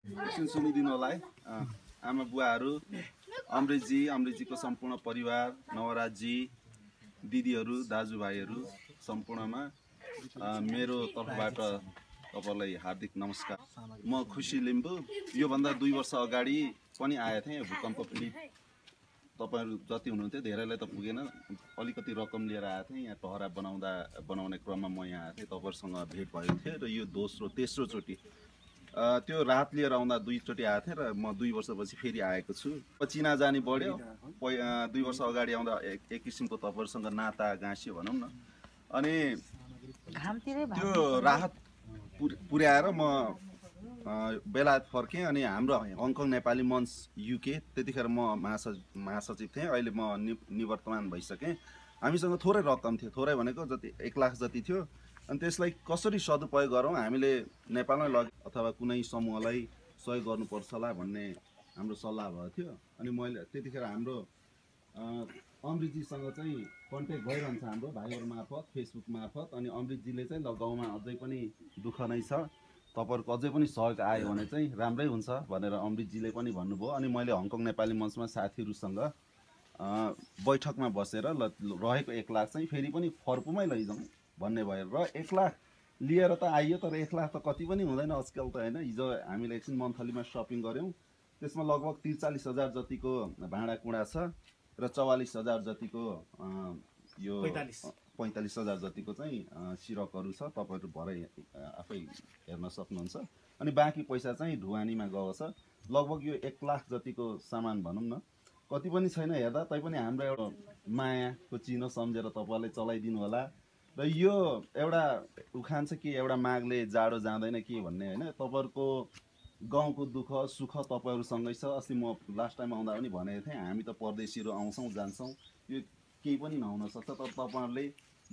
एकछिन सुनिदिनु होला है। आमा बुवाहरू, अमृतजी, अमृतजीको सम्पूर्ण परिवार, नवराजजी, दिदीहरू, दाजुभाइहरू सम्पूर्णमा मेरो तर्फबाट तपाईलाई हार्दिक नमस्कार। म खुसी लिम्बू। योभन्दा 2 वर्ष अगाडि पनि आएको थिएँ भूकम्प पीडित। तपाईहरू जति हुनुहुन्थ्यो धेरैलाई त पुगेन, अलिकति रकम लिएर आएको थिएँ। यहाँ टहरा बनाउने क्रममा म यहाँ आएको थिएँ, तपाईहरुसँग भेट भएको थियो र यो तेस्रो चोटि त्यो रात लिएर आउँदा 2 चोटि आएको थिएँ र म 2 वर्षपछि फेरि आएको छु। चिनाजानी बढ्यो। 2 वर्ष अगाडि आउँदा एक किसिमको तपाईहरुसँग नाता गाँसियो भनौँ न। अनि त्यो राहत पुर्याएर म बेलायत फर्केँ। अनि हाम्रो हङकङ नेपाली मञ्च युके, त्यतिखेर म महासचिव थिएँ, अहिले म निवर्तमान भइसकेँ। हामीसँग थोरै रकम थियो, थोरै भनेको जति 1 लाख जति थियो। अनि त्यसलाई कसरी सदुपयोग गरौँ, हामीले नेपालमै लगे अथवा कुनै समूहलाई सहयोग गर्नुपर्छ होला भन्ने हाम्रो सल्लाह भएको थियो। अनि मैले त्यतिखेर हाम्रो अमृतजीसँग चाहिँ कन्ट्याक्ट भइरहन्छ हाम्रो भाइहरू मार्फत, फेसबुक मार्फत। अनि अमृतजीले चाहिँ ल गाउँमा अझै पनि दुःख नै छ, तपाईहरुको अझै पनि सहयोग आयो भने चाहिँ राम्रै हुन्छ भनेर अमृतजीले पनि भन्नुभयो। अनि मैले हङकङ नेपाली मञ्चमा साथीहरूसँग बैठकमा बसेर ल रहेको 1 लाख चाहिँ फेरि पनि फर्पुमै लैजाउँ भन्ने भयो। र 1 लाख लिएर त आइयो, तर 1 लाख त कति पनि हुँदैन आजकल त हैन। हिजो हामीले एकछिन मन्थलीमा शपिङ गऱ्यौँ, त्यसमा लगभग 43,000 जतिको भाँडाकुँडा छ र 44,000 जतिको यो 45,000 जतिको चाहिँ सिरकहरू छ। तपाईहरु भरै आफै हेर्न सक्नुहुन्छ। अनि बाँकी पैसा चाहिँ ढुवानीमा गएको छ। लगभग यो 1 लाख जतिको सामान भनौँ न, कति पनि छैन हेर्दा, तैपनि हाम्रो एउटा मायाको चिनो सम्झेर तपाईहरुले चलाइदिनु होला। र यो एउटा उखान छ कि एउटा मागले जाडो जाँदैन के भन्ने हैन। तपाईहरुको गाउँको दुःख सुख तपाईहरुसँगै छ। अस्ति म लास्ट टाइम आउँदा पनि भनेको थिएँ, हामी त परदेशीहरू आउँछौँ जान्छौँ, यो केही पनि नहुन सक्छ। तर तपाईहरुले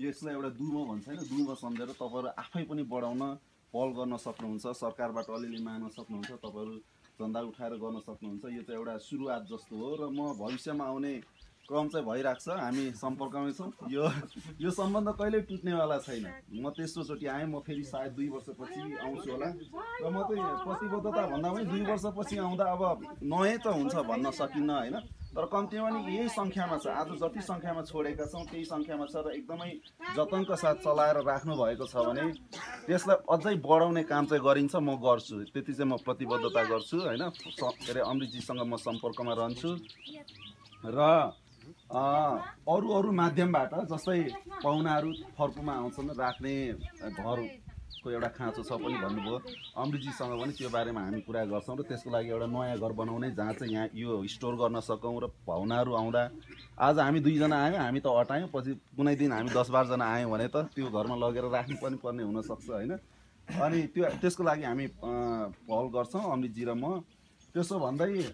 यसलाई एउटा दुमो भन्छ हैन, दुमो सम्झेर तपाईहरु आफै पनि बढाउन पहल गर्न सक्नुहुन्छ। सरकारबाट अलिअलि माग्न सक्नुहुन्छ, तपाईहरु चन्दा उठाएर गर्न सक्नुहुन्छ। यो चाहिँ एउटा सुरुवात जस्तो हो र म भविष्यमा आउने क्रम चाहिँ भइराख्छ। हामी सम्पर्कमै छौँ। यो सम्बन्ध कहिले टुट्नेवाला छैन। म तेस्रो चोटि आएँ, म फेरि सायद 2 वर्षपछि आउँछु होला। र म चाहिँ प्रतिबद्धता भन्दा पनि 2 वर्षपछि आउँदा अब नयाँ त हुन्छ भन्न सकिन्न हैन, तर कम्तीमा पनि यही सङ्ख्यामा छ। आज जति सङ्ख्यामा छोडेका छौँ त्यही सङ्ख्यामा छ र एकदमै जतनको साथ चलाएर राख्नु भएको छ भने त्यसलाई अझै बढाउने काम चाहिँ गरिन्छ। म गर्छु, त्यति चाहिँ म प्रतिबद्धता गर्छु हैन। के अरे अमृतजीसँग म सम्पर्कमा रहन्छु र अरू माध्यमबाट, जस्तै पाहुनाहरू फर्कुमा आउँछन्, राख्ने घरको एउटा खाँचो छ पनि भन्नुभयो। अमृतजीसँग पनि त्यो बारेमा हामी कुरा गर्छौँ र त्यसको लागि एउटा नयाँ घर बनाउने जहाँ चाहिँ यहाँ यो स्टोर गर्न सकौँ। र पाहुनाहरू आउँदा, आज हामी 2 जना आयौँ, हामी त अटायौँ, पछि कुनै दिन हामी 10-12 जना आयौँ भने त त्यो घरमा लगेर राख्नु पनि पर्ने हुनसक्छ हैन। अनि त्यसको लागि हामी पहल गर्छौँ अमृतजी र म। त्यसो भन्दै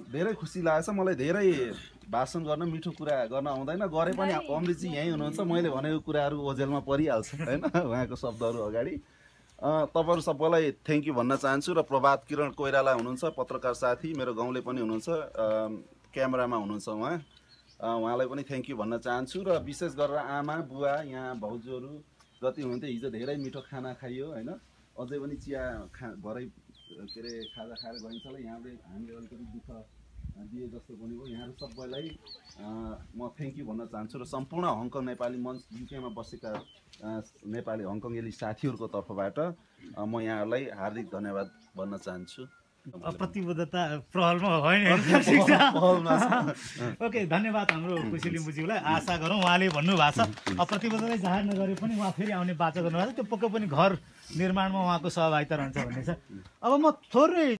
धेरै खुसी लागेछ मलाई। धेरै भाषण गर्न, मिठो कुरा गर्न आउँदैन, गरे पनि अमृतजी यहीँ हुनुहुन्छ, मैले भनेको कुराहरू ओझेलमा परिहाल्छ हैन उहाँको शब्दहरू अगाडि। तपाईहरु सबैलाई थ्याङ्क यू भन्न चाहन्छु। र प्रभात किरण कोइराला हुनुहुन्छ, पत्रकार साथी, मेरो गाउँले पनि हुनुहुन्छ, क्यामेरामा हुनुहुन्छ उहाँलाई पनि थ्याङ्क यू भन्न चाहन्छु। र विशेष गरेर आमा बुवा, यहाँ भाउजूहरू जति हुनुहुन्थ्यो, हिजो धेरै मिठो खाना खाइयो हैन। अझै पनि चिया भरै के अरे खाजा खाएर गइन्छ होला। यहाँले हामीले अलिकति दुःख दिए जस्तो पनि हो। यहाँहरू सबैलाई म थ्याङ्क यू भन्न चाहन्छु र सम्पूर्ण हङकङ नेपाली मञ्च युकेमा बसेका नेपाली हङकङेली साथीहरूको तर्फबाट म यहाँहरूलाई हार्दिक धन्यवाद भन्न चाहन्छु। प्रतिबद्धता पहलमा होइन। ओके, धन्यवाद हाम्रो खुसी लिम्बूज्यूलाई। आशा गरौँ उहाँले भन्नुभएको छ प्रतिबद्धता जाहेर नगरे पनि उहाँ फेरि आउने बाचा गर्नुभएको छ। त्यो पक्कै पनि घर निर्माणमा उहाँको सहभागिता रहन्छ भन्ने छ। अब म थोरै